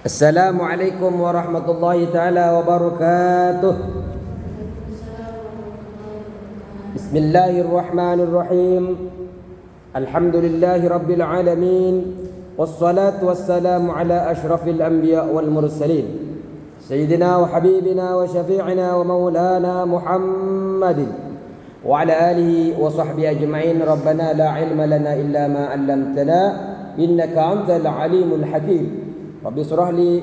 Assalamualaikum warahmatullahi taala wabarakatuh. Bismillahirrahmanirrahim. Alhamdulillahi rabbil alamin. Wassalatu wassalamu ala ashrafil anbiya wal mursalin. Sayyidina wa habibina wa syafi'ina wa maulana Muhammadin wa ala alihi wa sahbihi ajma'in. Rabbana la ilma lana illa ma 'allamtana innaka antal alimul hakim. Rabbi surah li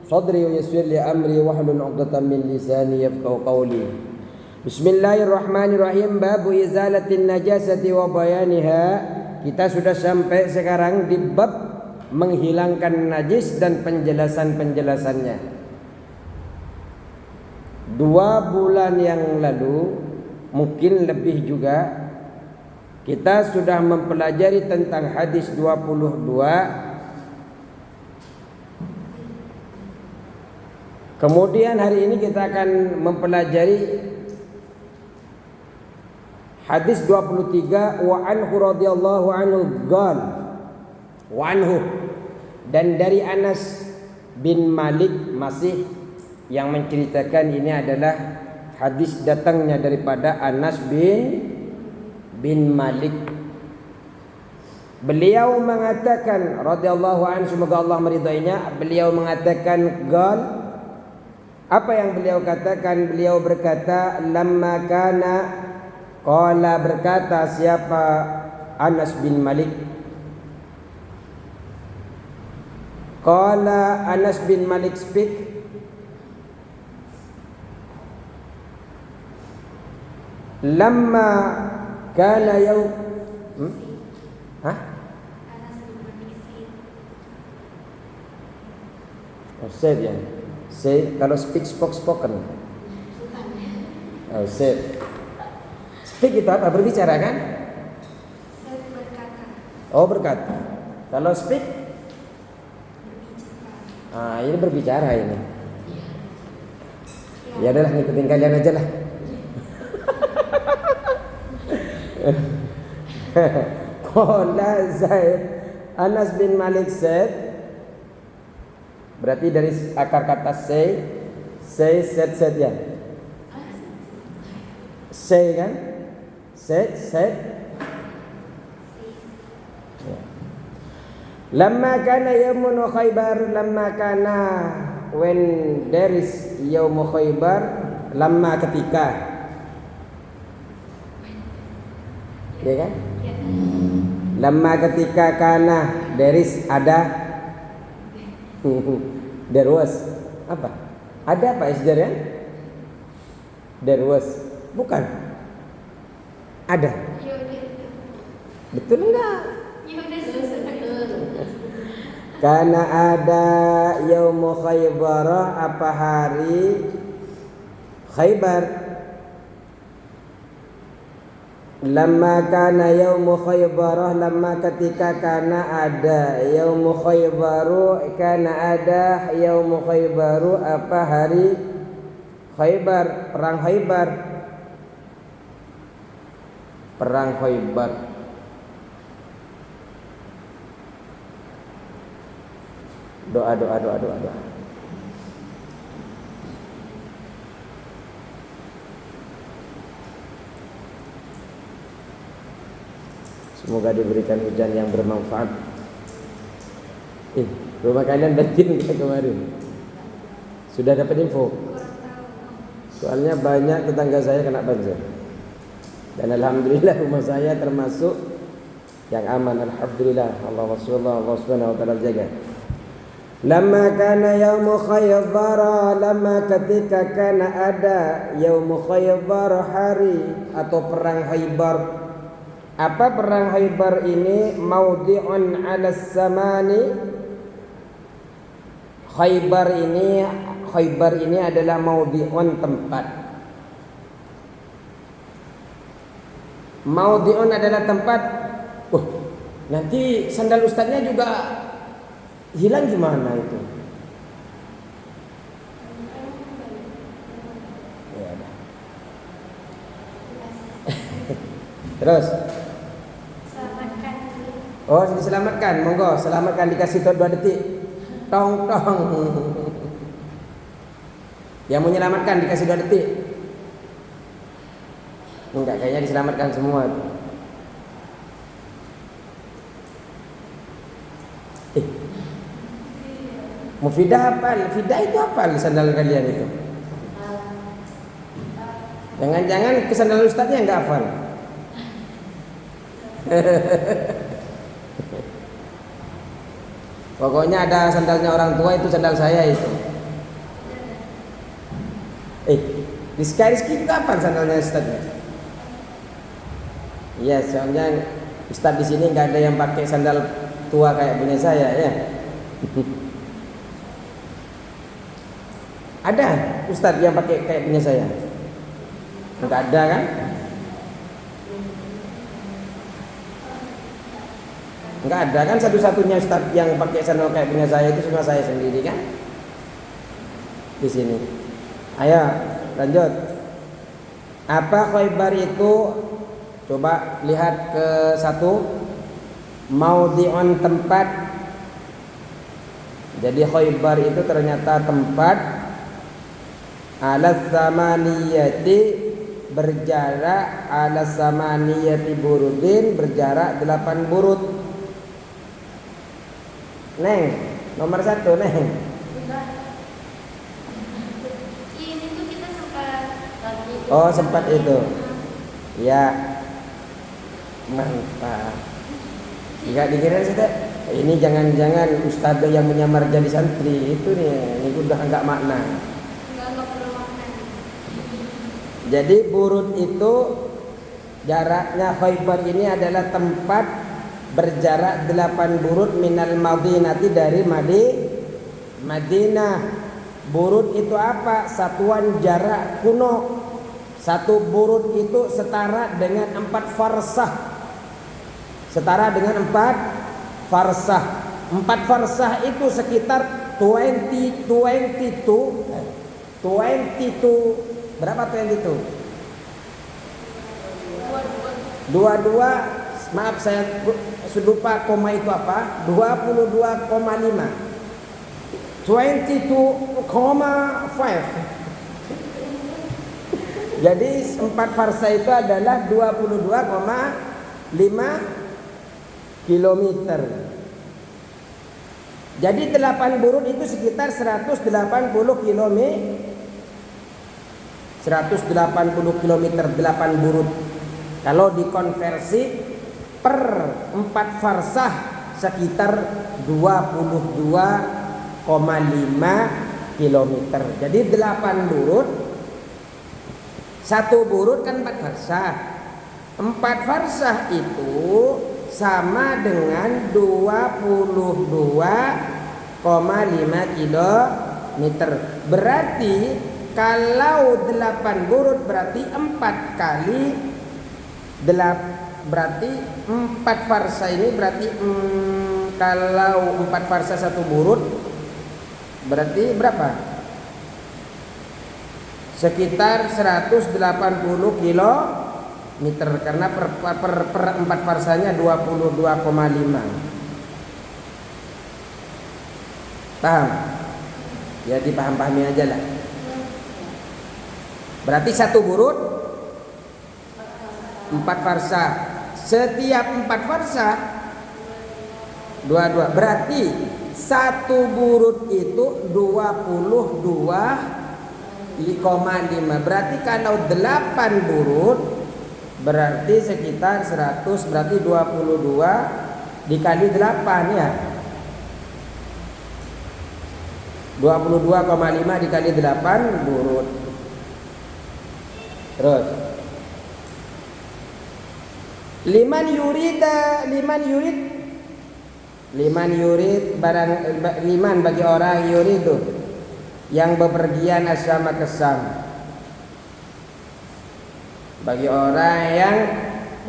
sadri wa yassir li amri wahlul 'uqdatam min lisani yafqahu qawli. Bismillahirrahmanirrahim. Babu izalatin najasati wa bayaniha. Kita sudah sampai sekarang di bab menghilangkan najis dan penjelasan-penjelasannya. 2 bulan yang lalu, mungkin lebih juga, kita sudah mempelajari tentang hadis 22. Kemudian hari ini kita akan mempelajari hadis 23. Wa anhu radhiyallahu anhu qal wa anhu, dan dari Anas bin Malik, masih yang menceritakan ini adalah hadis datangnya daripada Anas bin Malik. Beliau mengatakan radhiyallahu anhu, semoga Allah meridainya, beliau mengatakan qal. Apa yang beliau katakan? Beliau berkata, lamma kana, qala berkata siapa? Anas bin Malik. Qala Anas bin Malik speak. Lamma kana yaum said ya. Say, kalau speak spoken. Oh, say. Speak itu apa? Berbicara kan? Berkata. Oh, berkata. Kalau speak, ini berbicara ini. Ya adalah, ngikutin kalian aja lah. Qala Zaid, Anas bin Malik said. Berarti dari akar kata say, said ya. Say kan? Said. Ya. Lamma kana yaumun Khaybar, lamma kana, when there is yaum Khaybar, lamma ketika. Ya kan? Lamma ketika, kana there is ada. There was apa? Ada apa isdar ya? There was, bukan? Ada. Betul enggak? Karena ada yaum Khaybar, apa hari Khaybar. Lamma kana yaum Khaybar, lamma ketika kana ada yaum Khaybar, kana ada yaum Khaybar, apa hari Khaybar, perang Khaybar. Perang Khaybar. Doa. Semoga diberikan hujan yang bermanfaat. Rumah kalian banjir kita kemarin. Sudah dapat info? Soalnya banyak tetangga saya kena banjir. Dan alhamdulillah rumah saya termasuk yang aman. Alhamdulillah. Allah subhanahu wa ta'ala jaga. Lamma kana yaum Khaybar, lamma ketika kana ada yaum Khaybar, hari atau perang Khaybar. Apa perang Khaybar ini? Maudhi'un 'ala samani. Khaybar ini adalah maudhi'un, tempat. Maudhi'un adalah tempat. Nanti sandal ustadznya juga hilang gimana itu? Ya udah. Terus Oh, diselamatkan, monggo, selamatkan, dikasih 2 detik. Tong tong. Yang menyelamatkan dikasih 2 detik. Enggak, kayaknya diselamatkan semua. Mufidah hafal. Fidah itu hafal sandal kalian itu. Jangan-jangan ke sandal ustaznya enggak hafal. Pokoknya ada sandalnya orang tua, itu sandal saya itu. Rizky juga hafal sandalnya ustaznya. Iya, soalnya ustaz di sini nggak ada yang pakai sandal tua kayak punya saya ya. Ada ustaz yang pakai kayak punya saya? Nggak ada kan? Nggak ada kan, satu-satunya ustaz yang pakai sandal kayak punya saya itu cuma saya sendiri kan? Di sini. Ayo lanjut. Apa Khaybar itu? Coba lihat ke 1. Maudhi'un, tempat. Jadi Khaybar itu ternyata tempat. Ala samaniyati, berjarak. Ala samaniyati burudin, berjarak 8 burud. Neng, nomor 1 Neng. Ini tuh kita sempat Oh, sempat itu. Ya. Mantap. Enggak dikira sih, ini jangan-jangan ustadzah yang menyamar jadi santri itu nih, ini udah enggak makna. Enggak perlu makan. Jadi burud itu jaraknya Khaybar ini adalah tempat berjarak 8 burud minal Madinati, dari Madinah. Burud itu apa? Satuan jarak kuno. 1 burud itu setara dengan 4 farsah. Setara dengan 4 farsah. 4 farsah itu sekitar 22. Berapa 22? 22. Maaf saya lupa koma itu apa? 22,5. 22,5. Jadi 4 farsa itu adalah 22,5 kilometer. Jadi 8 burud itu sekitar 180 kilometer. 180 kilometer 8 burud. Kalau dikonversi per 4 farsah sekitar 22,5 kilometer. Jadi 8 burud. 1 burud kan 4 farsah. 4 farsah itu sama dengan 22,5 kilometer. Berarti kalau 8 burud berarti 4 kali berarti 4 farsah ini berarti kalau 4 farsah 1 burud berarti berapa? Sekitar 180 kilometer, karena per 4 farsanya 22,5. Paham? Ya dipaham-pahami aja lah. Berarti 1 burud 4 farsah. Setiap 4 farsah 22. Berarti 1 burud itu 22,5. Berarti kalau 8 burud berarti sekitar 100, berarti 22 dikali 8 ya. 22,5 dikali 8 burud. Terus liman yurid barang liman bagi orang yuridu yang bepergian asyama ke Syam. Bagi orang yang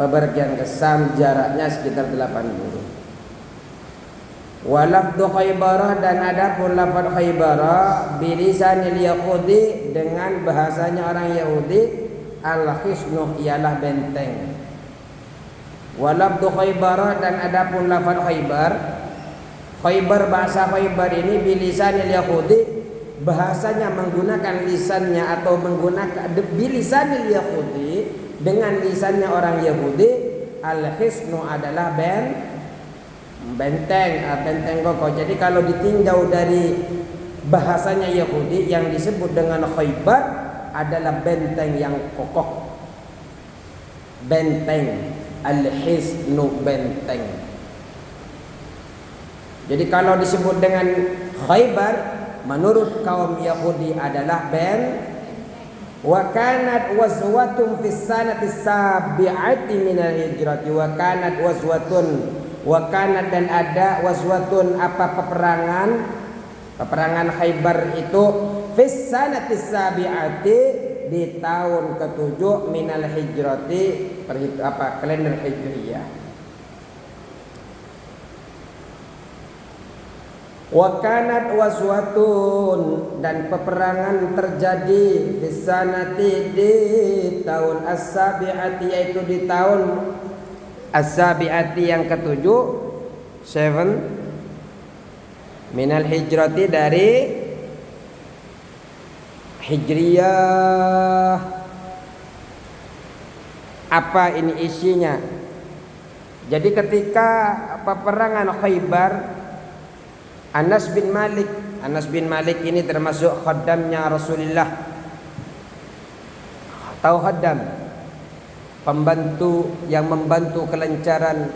bepergian ke Syam jaraknya sekitar 8 burud. Walafdu Khaybarah, dan adapun lafaz Khaybarah bilisanil Yahudi, dengan bahasanya orang Yahudi, al-khisnuh ialah benteng. Walafdu Khaybarah, dan adapun lafaz Khaybar Khaybar, bahasa Khaybar ini bilisanil Yahudi, bahasanya menggunakan lisannya atau menggunakan bilisanil Yahudi, dengan lisannya orang Yahudi. Al-hisnu adalah benteng kokoh. Jadi kalau ditinjau dari bahasanya Yahudi, yang disebut dengan Khaybar adalah benteng yang kokoh. Benteng, al-hisnu, benteng. Jadi kalau disebut dengan Khaybar menurut kaum Yahudi adalah wa kanat wazwatun fis sanati sabi'ati minal hijrati. Wa kanat wazwatun, wa kanat dan ada wazwatun apa peperangan Khaybar itu fis sanati sabi'ati di tahun ke-7 minal hijrati, kalender hijriyah. Wa kanat waswatun, dan peperangan terjadi di sanati di tahun as-sabi'ati, yaitu di tahun as-sabi'ati yang ke-7, 7 minal hijrati dari hijriyah. Apa ini isinya? Jadi ketika peperangan Khaybar, Anas bin Malik ini termasuk khaddamnya Rasulullah. Tahu khaddam? Pembantu yang membantu kelancaran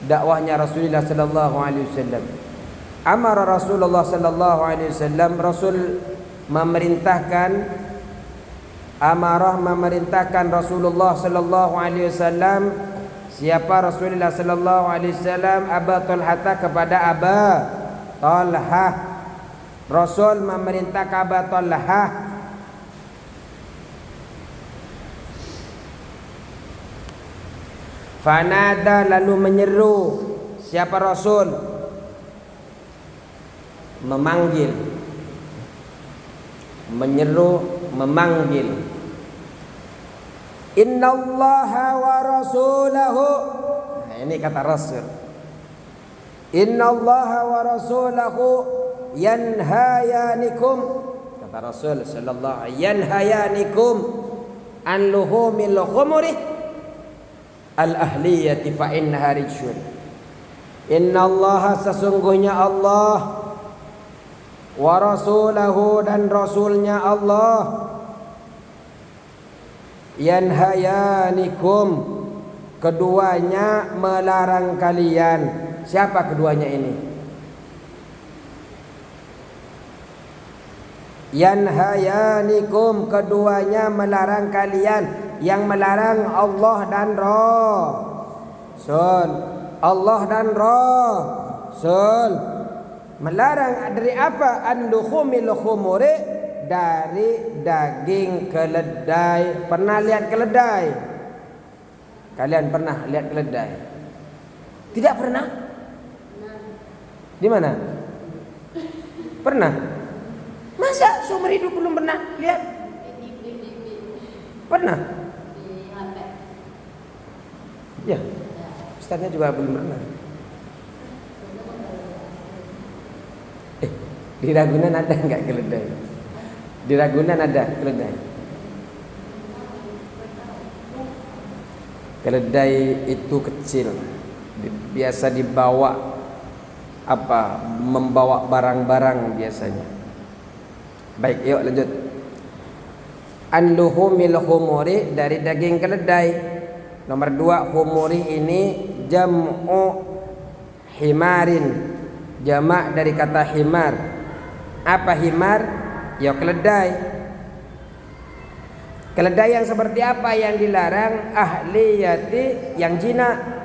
dakwahnya Rasulullah sallallahu alaihi wasallam. Amara Rasulullah sallallahu alaihi wasallam, Rasul memerintahkan Rasulullah sallallahu alaihi wasallam. Siapa Rasulullah sallallahu alaihi wasallam? Aba Talhah, kepada Aba Talhah. Rasul memerintahkan Aba Talhah fanada, lalu menyeru. Siapa Rasul? Memanggil, menyeru, memanggil. Innallaha wa rasulahu. Nah, ini kata Rasul. Innallaha wa rasulahu yanhayanikum, kata Rasul sallallahu alaihi wasallam, yanhayanikum an luhumil khumuri al-ahliyati fa innaha rijsun. Innallaha, sesungguhnya Allah, wa rasulahu, dan rasulnya Allah, yanhayanikum, keduanya melarang kalian. Siapa keduanya ini? Yanhayanikum, keduanya melarang kalian. Yang melarang Allah dan Rasul. Allah dan Rasul. Melarang dari apa? An-luhumil khumuri, dari daging keledai. Pernah lihat keledai? Kalian pernah lihat keledai? Tidak pernah? Di mana? Pernah? Masa seumur hidup belum pernah lihat? Pernah? Ya, Ustaznya juga belum pernah. Di Ragunan ada enggak keledai? Di Ragunan ada keledai. Keledai itu kecil, biasa dibawa membawa barang-barang biasanya. Baik, yuk lanjut. An-luhumil khumuri, dari daging keledai. Nomor 2, khumuri ini jam'u himarin, jamak dari kata himar. Apa himar? Ya keledai. Keledai yang seperti apa yang dilarang? Ahliyati, yang jina.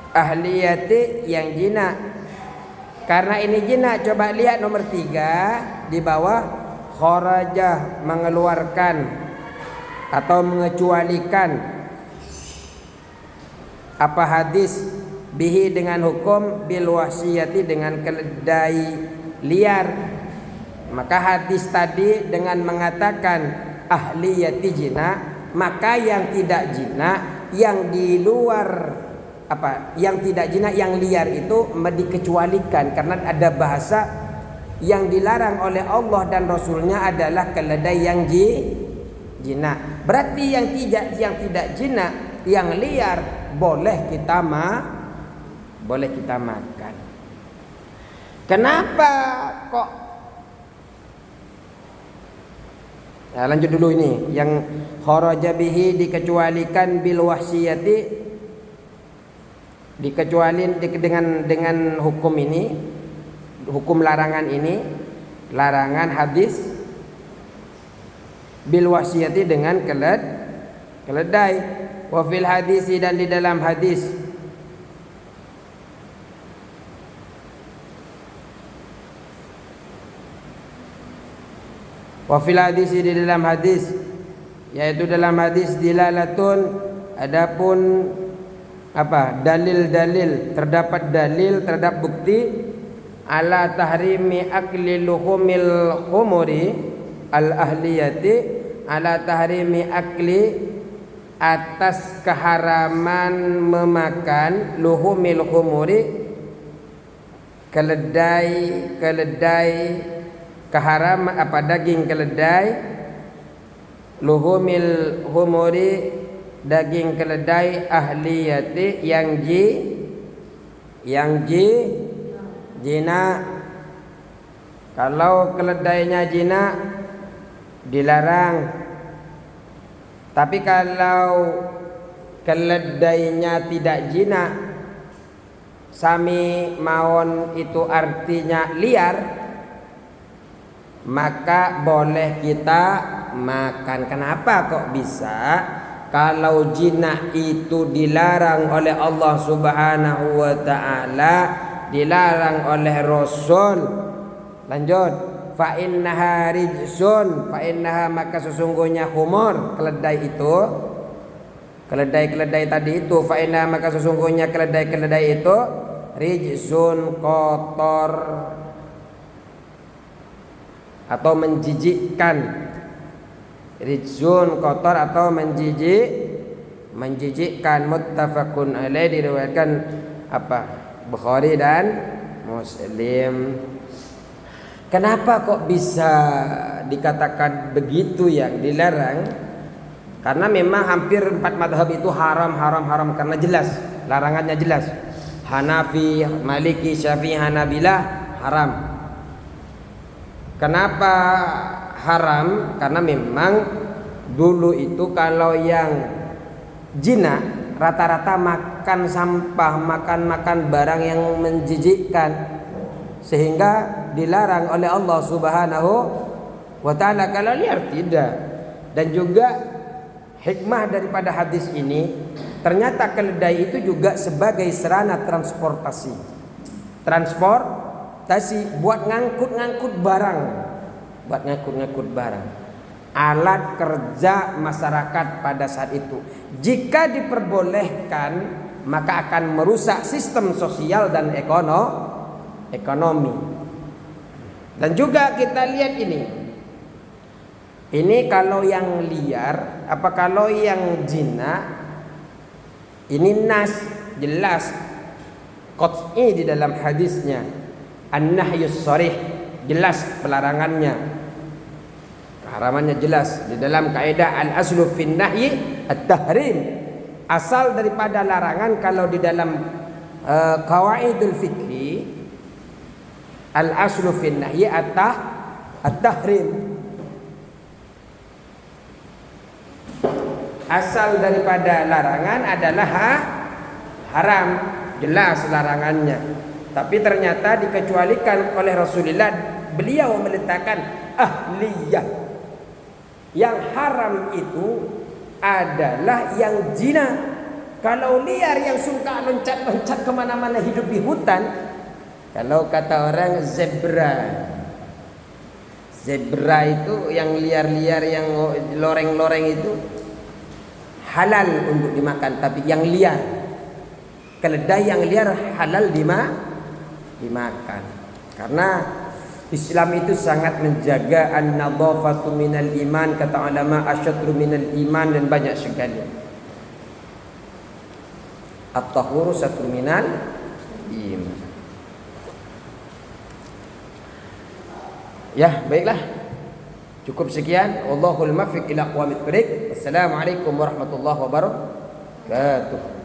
Ahliyati, yang jina. Karena ini jina, coba lihat nomor 3 di bawah. Kharaja, mengeluarkan atau mengecualikan. Apa hadis? Bihi, dengan hukum, bil wasiyati, dengan keledai liar. Maka hadis tadi dengan mengatakan ahliyati jina, maka yang tidak jina, yang di luar yang tidak jinak, yang liar itu dikecualikan karena ada bahasa yang dilarang oleh Allah dan Rasulnya adalah keledai yang jinak. Berarti yang tidak jinak, yang liar boleh kita makan. Kenapa kok? Nah, lanjut dulu ini yang kharaja bihi dikecualikan bil wahsiyati, dikecualin dengan hukum ini, hukum larangan ini, larangan hadis bil wahsiyati dengan keledai. Wa fil hadisi, dan di dalam hadis wa fil hadisi, di dalam hadis, yaitu dalam hadis dilalatun, adapun dalil-dalil, terdapat bukti ala tahrimi akli luhumil khumuri al ahliyati, ala tahrimi akli, atas keharaman memakan luhumil khumuri, keledai keharaman daging keledai, luhumil humuri, daging keledai ahliyati, yang jinak. Kalau keledainya jinak dilarang. Tapi kalau keledainya tidak jinak, sami mawon itu artinya liar, maka boleh kita makan. Kenapa kok bisa? Kalau jinak itu dilarang oleh Allah Subhanahu wa taala, dilarang oleh Rasul. Lanjut, fa innaha rijsun, fa innaha, maka sesungguhnya humur, keledai itu, keledai tadi itu, fa innaha, maka sesungguhnya keledai itu rijsun, kotor atau menjijikkan. Rijsun, kotor atau menjijikkan. Muttafaqun alaih, diriwayatkan Bukhari dan Muslim. Kenapa kok bisa dikatakan begitu yang dilarang? Karena memang hampir 4 madhab itu haram karena jelas, larangannya jelas. Hanafi, Maliki, Syafi'i, Hanabilah haram. Kenapa haram? Karena memang dulu itu kalau yang jinak rata-rata makan sampah, makan barang yang menjijikkan, sehingga dilarang oleh Allah Subhanahu wa taala. Kalau liar tidak. Dan juga hikmah daripada hadis ini, ternyata keledai itu juga sebagai sarana transportasi buat ngangkut barang, alat kerja masyarakat pada saat itu. Jika diperbolehkan, maka akan merusak sistem sosial dan ekonomi. Dan juga kita lihat ini kalau yang liar, kalau yang jinak, ini nas jelas qat'i di dalam hadisnya, an-nahyus sharih, jelas pelarangannya, keharamannya jelas di dalam kaidah al-aslu fin nahyi at-tahrim. Asal daripada larangan kalau di dalam qawaidul fikhi, al-aslu fin nahyi at-tahrim. Asal daripada larangan adalah haram, jelas larangannya. Tapi ternyata dikecualikan oleh Rasulullah. Beliau meletakkan ahliyah. Yang haram itu adalah yang jinak. Kalau liar yang suka loncat-loncat kemana-mana, hidup di hutan, kalau kata orang zebra itu yang liar-liar, yang loreng-loreng itu halal untuk dimakan. Tapi yang liar, keledai yang liar halal dimakan. Karena Islam itu sangat menjaga an-nadhafatu minal iman, kata ulama, asyatru minal iman, dan banyak sekali. At-tahuru satrun minal iman. Ya, baiklah. Cukup sekian. Wallahul muwaffiq ila aqwamit thoriq. Wassalamualaikum warahmatullahi wabarakatuh.